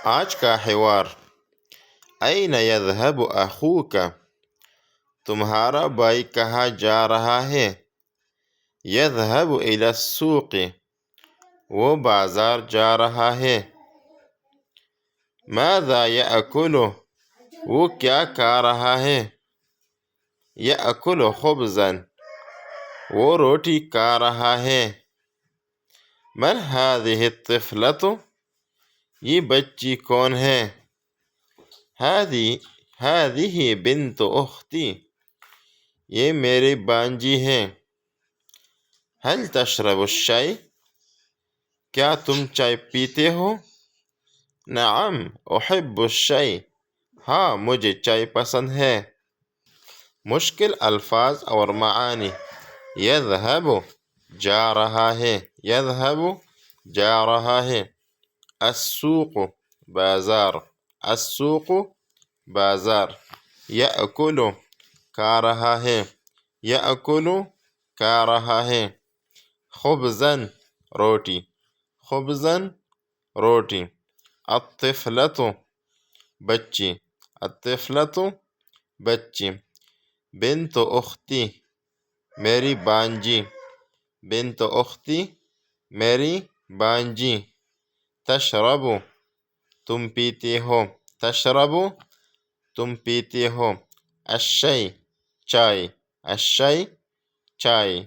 آج کا حوار، این یذهب اخوک، تمہارا بھائی کہاں جا رہا ہے؟ یذهب الی السوق، وہ بازار جا رہا ہے۔ ماذا یأکل، وہ کیا کھا رہا ہے؟ یأکل خبزا، وہ روٹی کھا رہا ہے۔ من هذه الطفلة، یہ بچی کون ہے؟ هذه بنت اختی، یہ میری بانجی ہے۔ هل تشرب الشائی، کیا تم چائے پیتے ہو؟ نعم احب الشائی، ہاں مجھے چائے پسند ہے۔ مشکل الفاظ اور معانی۔ یذهب جا رہا ہے، یذهب جا رہا ہے۔ السوق بازار، السوق بازار۔ یأکل کھا رہا ہے، یأکل کھا رہا ہے۔ خبزا روٹی، خبزا روٹی۔ الطفلة بچی، الطفلة بچی۔ بنت اختی میری بانجی، بنت اختی میری بانجی۔ تشرب تم پیتے ہو، تشرب تم پیتے ہو۔ الشائی چائے، الشائی چائے۔